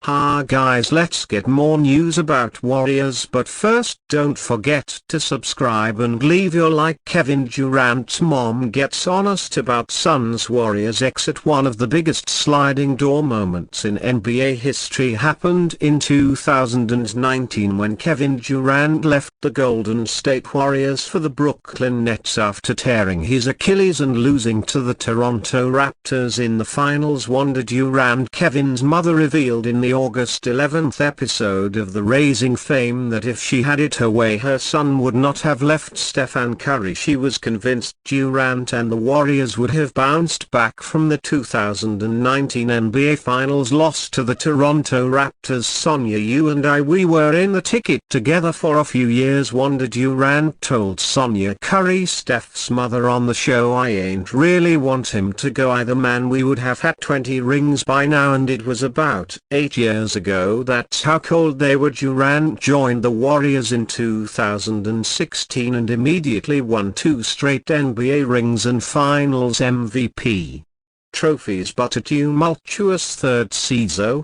Hi guys, let's get more news about Warriors, but first don't forget to subscribe and leave your like. Kevin Durant's mom gets honest about son's Warriors exit. One of the biggest sliding door moments in NBA history happened in 2019 when Kevin Durant left the Golden State Warriors for the Brooklyn Nets after tearing his Achilles and losing to the Toronto Raptors in the finals. Wanda Durant, Kevin's mother, revealed in the August 11th episode of The Raising Fame that if she had it her way her son would not have left Stephen Curry. She was convinced Durant and the Warriors would have bounced back from the 2019 NBA Finals loss to the Toronto Raptors. Sonia, you and we were in the ticket together for a few years, Wanda Durant told Sonia Curry, Steph's mother, on the show. I ain't really want him to go either, man. We would have had 20 rings by now, and it was about 8 years ago. That's how cold they were. Durant joined the Warriors in 2016 and immediately won 2 straight NBA rings and Finals MVP trophies, but a tumultuous third season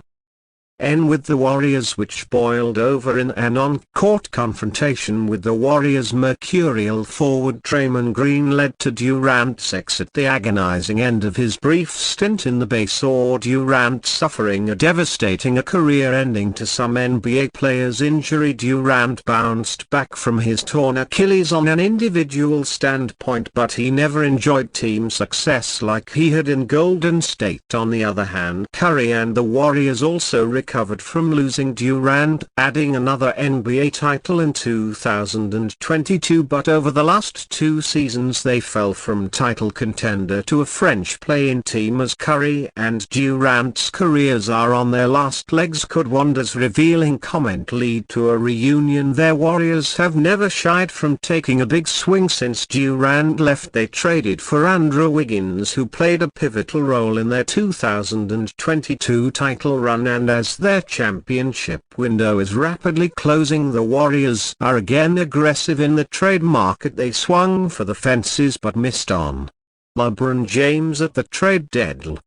with the Warriors, which boiled over in an on-court confrontation with the Warriors' mercurial forward Draymond Green, led to Durant's exit. The agonizing end of his brief stint in the Bay saw Durant suffering a devastating career ending to some NBA players' injury. Durant bounced back from his torn Achilles on an individual standpoint, but he never enjoyed team success like he had in Golden State. On the other hand, Curry and the Warriors also recovered from losing Durant, adding another NBA title in 2022, but over the last 2 seasons they fell from title contender to a French play-in team as Curry and Durant's careers are on their last legs. Could Wanda's revealing comment lead to a reunion? Their Warriors have never shied from taking a big swing since Durant left. They traded for Andrew Wiggins, who played a pivotal role in their 2022 title run, and as their championship window is rapidly closing, the Warriors are again aggressive in the trade market. They swung for the fences but missed on LeBron James at the trade deadline,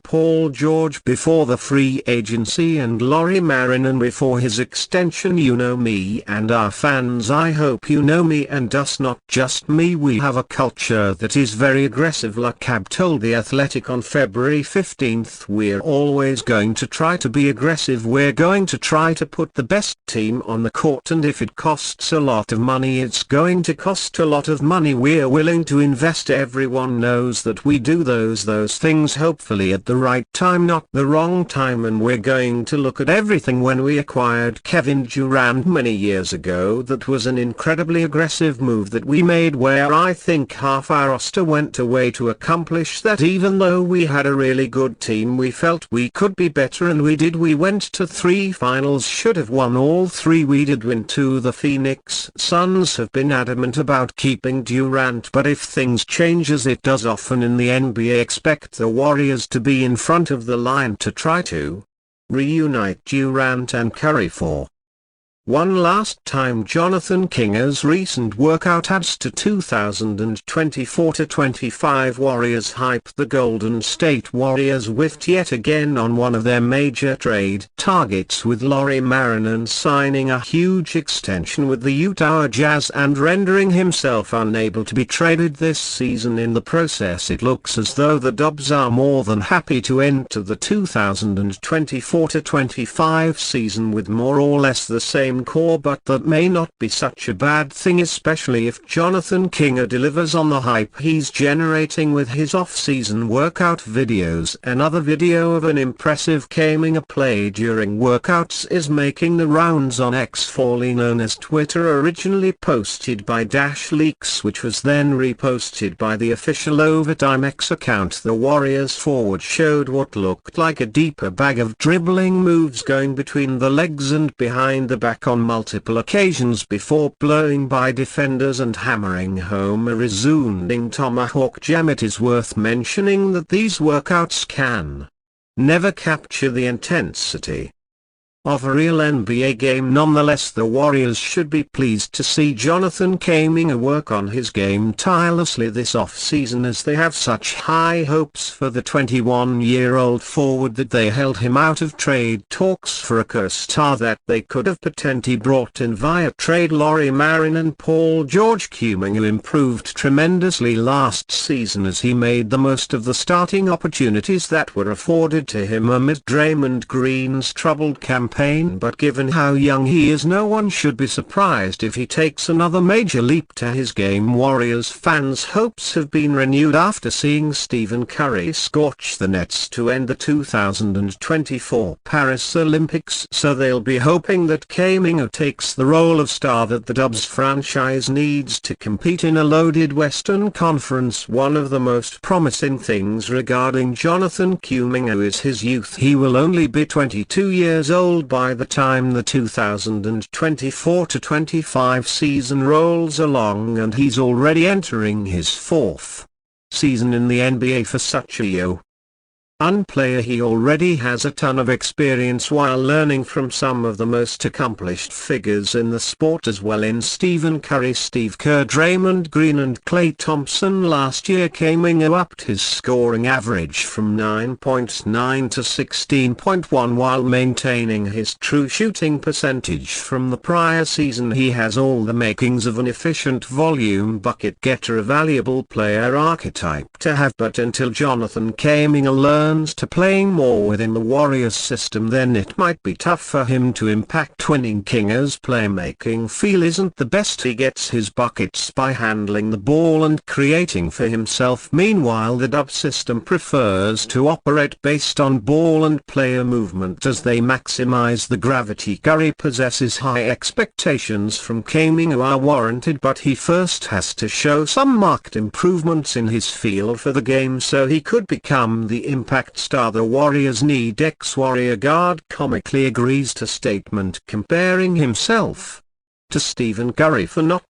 Paul George before the free agency, and Lauri Markkanen before his extension. You know me and our fans, I hope you know me and us, not just me. We have a culture that is very aggressive, Luckab told The Athletic on February 15th. We're always going to try to be aggressive. We're going to try to put the best team on the court, and if it costs a lot of money, it's going to cost a lot of money. We're willing to invest. Everyone knows that we do those things hopefully at the right time, not the wrong time, and we're going to look at everything. When we acquired Kevin Durant many years ago, that was an incredibly aggressive move that we made, where I think half our roster went away to accomplish that. Even though we had a really good team, we felt we could be better, and we did. We went to 3 finals, should have won all 3. We did win 2. The Phoenix Suns have been adamant about keeping Durant, but if things change, as it does often in the NBA, expect the Warriors to be in front of the line to try to reunite Durant and Curry for one last time. Jonathan Kinger's recent workout adds to 2024-25 Warriors hype. The Golden State Warriors whiffed yet again on one of their major trade targets, with Lauri Markkanen signing a huge extension with the Utah Jazz and rendering himself unable to be traded this season. In the process, it looks as though the Dubs are more than happy to enter the 2024-25 season with more or less the same core, but that may not be such a bad thing, especially if Jonathan Kinger delivers on the hype he's generating with his off-season workout videos. Another video of an impressive Kaminger play during workouts is making the rounds on X, formerly known as Twitter, originally posted by Dash Leaks, which was then reposted by the official Overtime X account. The Warriors forward showed what looked like a deeper bag of dribbling moves going between the legs and behind the back on multiple occasions before blowing by defenders and hammering home a resounding tomahawk jam. It is worth mentioning that these workouts can never capture the intensity of a real NBA game. Nonetheless, the Warriors should be pleased to see Jonathan Kuminga work on his game tirelessly this off-season, as they have such high hopes for the 21-year-old forward that they held him out of trade talks for a co-star that they could have potentially brought in via trade. Lauri Markkanen and Paul George. Kuminga improved tremendously last season as he made the most of the starting opportunities that were afforded to him amid Draymond Green's troubled campaign, but given how young he is, no one should be surprised if he takes another major leap to his game. Warriors fans' hopes have been renewed after seeing Stephen Curry scorch the Nets to end the 2024 Paris Olympics, so they'll be hoping that Kuminga takes the role of star that the Dubs franchise needs to compete in a loaded Western Conference. One of the most promising things regarding Jonathan Kuminga is his youth. He will only be 22 years old by the time the 2024-25 season rolls along, and he's already entering his fourth season in the NBA. For such a young player, he already has a ton of experience while learning from some of the most accomplished figures in the sport as well in Stephen Curry, Steve Kerr, Draymond Green and Klay Thompson. Last year Kuminga upped his scoring average from 9.9 to 16.1 while maintaining his true shooting percentage from the prior season. He has all the makings of an efficient volume bucket getter, a valuable player archetype to have, but until Jonathan Kuminga learns to playing more within the Warriors system, then it might be tough for him to impact winning. Kuminga's playmaking feel isn't the best. He gets his buckets by handling the ball and creating for himself. Meanwhile, the Dub system prefers to operate based on ball and player movement as they maximize the gravity. Curry possesses high expectations from Kuminga are warranted, but he first has to show some marked improvements in his feel for the game so he could become the impact star the Warriors need. Ex-Warrior guard comically agrees to statement comparing himself to Stephen Curry for not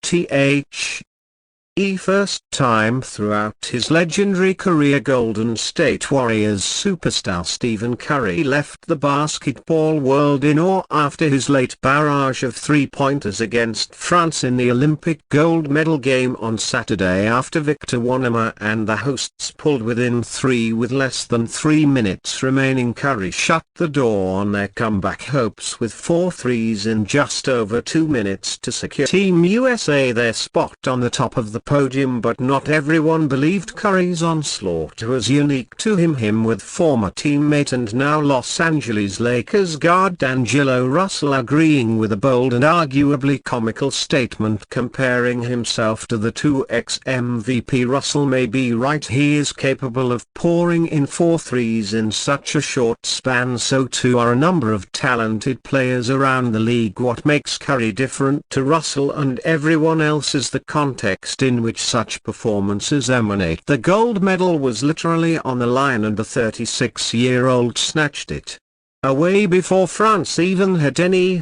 first time throughout his legendary career. Golden State Warriors superstar Stephen Curry left the basketball world in awe after his late barrage of three-pointers against France in the Olympic gold medal game on Saturday, after Victor Wanyama and the hosts pulled within three with less than 3 minutes remaining. Curry shut the door on their comeback hopes with 4 threes in just over 2 minutes to secure Team USA their spot on the top of the podium, but not everyone believed Curry's onslaught was unique to him, with former teammate and now Los Angeles Lakers guard D'Angelo Russel agreeing with a bold and arguably comical statement comparing himself to the 2x MVP. Russell may be right, he is capable of pouring in 4 threes in such a short span, so too are a number of talented players around the league. What makes Curry different to Russell and everyone else is the context in which such performances emanate. The gold medal was literally on the line and the 36-year-old snatched it away before France even had any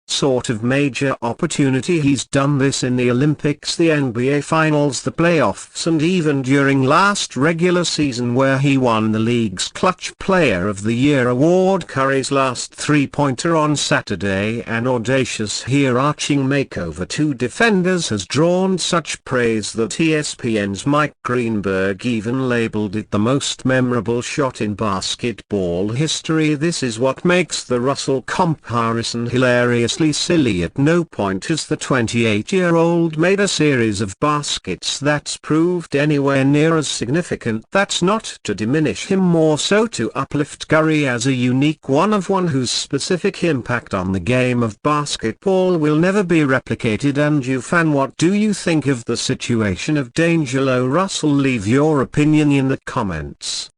sort of major opportunity. He's done this in the Olympics, the NBA Finals, the playoffs, and even during last regular season where he won the league's Clutch Player of the Year award. Curry's last three-pointer on Saturday, an audacious here-arching makeover to defenders, has drawn such praise that ESPN's Mike Greenberg even labeled it the most memorable shot in basketball history. This is what makes the Russell comparison hilariously silly. At no point has the 28-year-old made a series of baskets that's proved anywhere near as significant. That's not to diminish him, more so to uplift Curry as a unique one whose specific impact on the game of basketball will never be replicated. And you fan, what do you think of the situation of D'Angelo Russell? Leave your opinion in the comments.